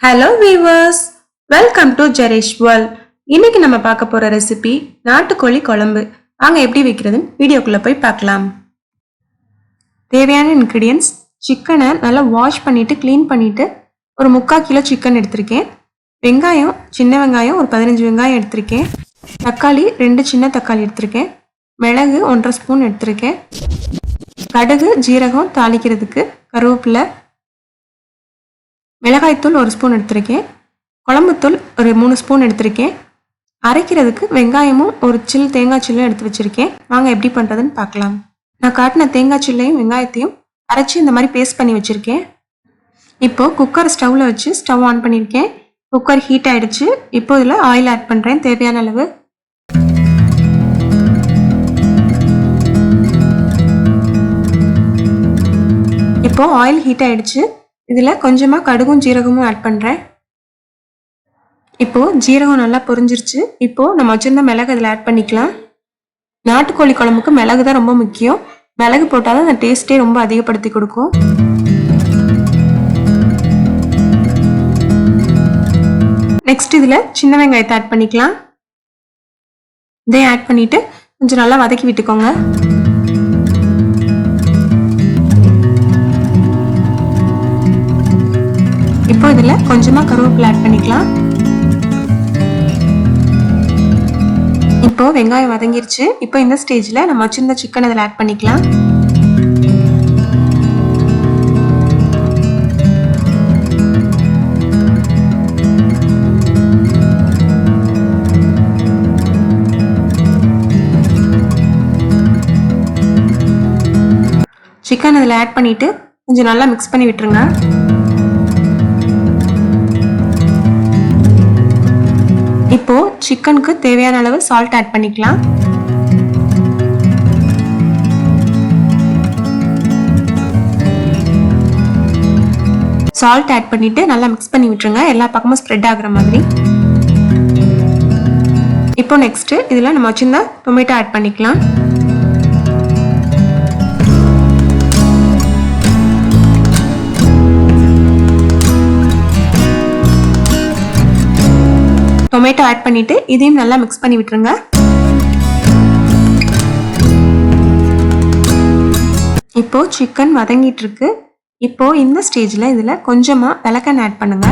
Hello viewers, welcome to Jerish World. இன்னைக்கு நம்ம பார்க்க போற ரெசிபி நாட்டுக்கோழி குழம்பு. வாங்க எப்படி வைக்கிறதுன்னு வீடியோக்குள்ள போய் பார்க்கலாம். தேவையான இன்கிரிடியன்ட்ஸ்: சிக்கனை நல்லா வாஷ் பண்ணிட்டு க்ளீன் பண்ணிட்டு ஒரு 3/4 கிலோ சிக்கன் எடுத்திருக்கேன். வெங்காயம், சின்ன வெங்காயம் ஒரு 15 வெங்காயம் எடுத்திருக்கேன். தக்காளி 2 சின்ன தக்காளி எடுத்திருக்கேன். மிளகு 1.5 ஸ்பூன் எடுத்திருக்கேன். கடுகு, ஜீரகம் தாளிக்கிறதுக்கு, கருவேப்பிலை, மிளகாய்த்தூள் 1 ஸ்பூன் எடுத்திருக்கேன். குழம்புத்தூள் ஒரு 3 ஸ்பூன் எடுத்திருக்கேன். அரைக்கிறதுக்கு வெங்காயமும் ஒரு தேங்காய் சில்லும் எடுத்து வச்சிருக்கேன். வாங்க எப்படி பண்ணுறதுன்னு பார்க்கலாம். நான் காட்டின தேங்காய் சில்லையும் வெங்காயத்தையும் அரைச்சி இந்த மாதிரி பேஸ்ட் பண்ணி வச்சுருக்கேன். இப்போது குக்கர் ஸ்டவ்வில் வச்சு ஸ்டவ் ஆன் பண்ணியிருக்கேன். குக்கர் ஹீட் ஆகிடுச்சு. இப்போ இதில் ஆயில் ஆட் பண்ணுறேன் தேவையான அளவு. இப்போது ஆயில் ஹீட் ஆகிடுச்சு. இதில் கொஞ்சமாக கடுகும் ஜீரகமும் ஆட் பண்ணுறேன். இப்போது ஜீரகம் நல்லா பொரிஞ்சிருச்சு. இப்போது நம்ம வச்சுருந்த மிளகு இதில் ஆட் பண்ணிக்கலாம். நாட்டுக்கோழி குழம்புக்கு மிளகு தான் ரொம்ப முக்கியம். மிளகு போட்டால் தான் அந்த டேஸ்ட்டே ரொம்ப அதிகப்படுத்தி கொடுக்கும். நெக்ஸ்ட் இதில் சின்ன வெங்காயத்தை ஆட் பண்ணிக்கலாம். இதையும் ஆட் பண்ணிவிட்டு கொஞ்சம் நல்லா வதக்கி விட்டுக்கோங்க. இப்போ இதில் கொஞ்சமாக கருவேப்பிலை ஆட் பண்ணிக்கலாம். இப்போ வெங்காயம் வதங்கிருச்சு. இப்போ இந்த ஸ்டேஜில் நம்ம வச்சிருந்த சிக்கன் இதில் ஆட் பண்ணிக்கலாம். சிக்கன் இதில் ஆட் பண்ணிட்டு கொஞ்சம் நல்லா மிக்ஸ் பண்ணி விட்டுருங்க. இப்போ சிக்கனுக்கு தேவையான அளவு சால்ட் ஆட் பண்ணிக்கலாம். சால்ட் ஆட் பண்ணிட்டு நல்லா மிக்ஸ் பண்ணி விட்டுருங்க, எல்லா பக்கமும் ஸ்ப்ரெட் ஆகுற மாதிரி. இப்போ நெக்ஸ்ட் இதுல நம்ம வச்சிருந்த டொமேட்டோ ஆட் பண்ணிக்கலாம். டொமேட்டோ ஆட் பண்ணிட்டு இதையும் நல்லா மிக்ஸ் பண்ணி விட்டுருங்க. இப்போ சிக்கன் வதங்கிட்டு இருக்கு. இப்போ இந்த ஸ்டேஜ்ல இதுல கொஞ்சமா விளக்கெண்ணெய் ஆட் பண்ணுங்க.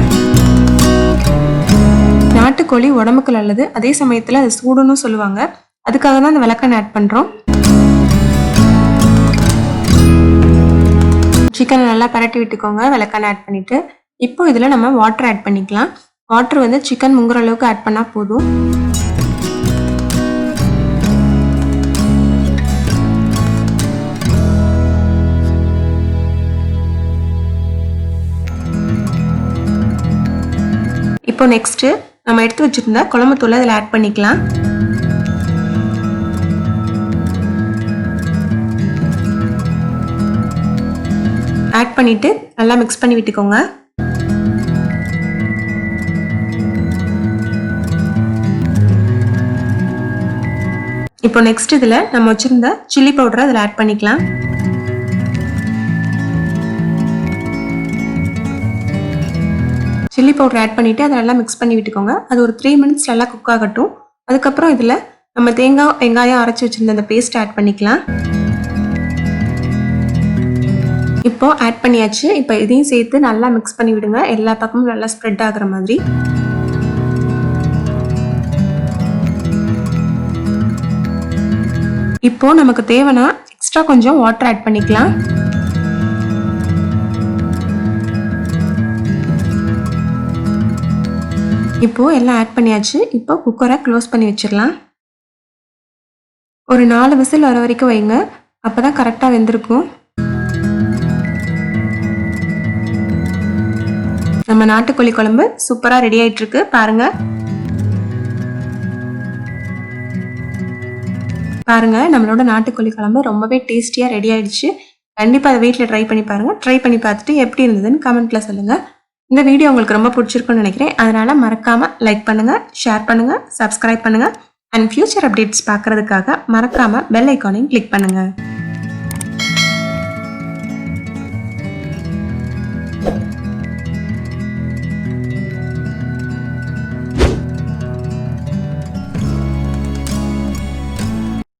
நாட்டுக்கோழி உடம்புக்கு நல்லது, அதே சமயத்துல அது சூடுன்னு சொல்லுவாங்க. அதுக்காக தான் அந்த விளக்கெண்ணெய் ஆட் பண்றோம். சிக்கனை நல்லா பரட்டி விட்டுக்கோங்க விளக்கெண்ணெய் ஆட் பண்ணிட்டு. இப்போ இதுல நம்ம வாட்டர் ஆட் பண்ணிக்கலாம். வாட்டர் வந்து சிக்கன் முங்குற அளவுக்கு ஆட் பண்ணா போதும். இப்போ நெக்ஸ்ட் நம்ம எடுத்து வச்சிருந்த குழம்பு தூளை இதில் ஆட் பண்ணிக்கலாம். ஆட் பண்ணிட்டு நல்லா மிக்ஸ் பண்ணி விட்டுக்கோங்க. இப்போ நெக்ஸ்ட் இதில் நம்ம வச்சிருந்த சில்லி பவுடரை இதில் ஆட் பண்ணிக்கலாம். சில்லி பவுடர் ஆட் பண்ணிவிட்டு அதை நல்லா மிக்ஸ் பண்ணி விட்டுக்கோங்க. அது ஒரு 3 மினிட்ஸ் நல்லா குக் ஆகட்டும். அதுக்கப்புறம் இதில் நம்ம தேங்காய் வெங்காயம் அரைச்சி வச்சிருந்த அந்த பேஸ்ட் ஆட் பண்ணிக்கலாம். இப்போ ஆட் பண்ணியாச்சு. இப்போ இதையும் சேர்த்து நல்லா மிக்ஸ் பண்ணி விடுங்க, எல்லா பக்கமும் நல்லா ஸ்ப்ரெட் ஆகுற மாதிரி. இப்போ நமக்கு தேவைன்னா எக்ஸ்ட்ரா கொஞ்சம் வாட்டர் ஆட் பண்ணிக்கலாம். இப்போ எல்லாம் ஆட் பண்ணியாச்சு. இப்போ குக்கரை க்ளோஸ் பண்ணி வச்சிடலாம். ஒரு 4 விசில் வர வரைக்கும் வைங்க, அப்பதான் கரெக்டா வெந்திருக்கும். நம்ம நாட்டுக்கோழி குழம்பு சூப்பரா ரெடி ஆயிட்டு இருக்கு பாருங்க. பாருங்க, நம்மளோட நாட்டுக்கோழி குழம்பு ரொம்பவே டேஸ்டியா ரெடி ஆயிடுச்சு. கண்டிப்பா அதை வீட்டில் ட்ரை பண்ணி பாருங்க. ட்ரை பண்ணி பார்த்துட்டு எப்படி இருந்ததுன்னு கமெண்ட்ல சொல்லுங்க. இந்த வீடியோ உங்களுக்கு ரொம்ப பிடிச்சிருக்குன்னு நினைக்கிறேன். அதனால மறக்காம லைக் பண்ணுங்க, ஷேர் பண்ணுங்க, சப்ஸ்கிரைப் பண்ணுங்க. அண்ட் ஃபியூச்சர் அப்டேட்ஸ் பார்க்கறதுக்காக மறக்காம பெல் ஐக்கானையும் கிளிக் பண்ணுங்க.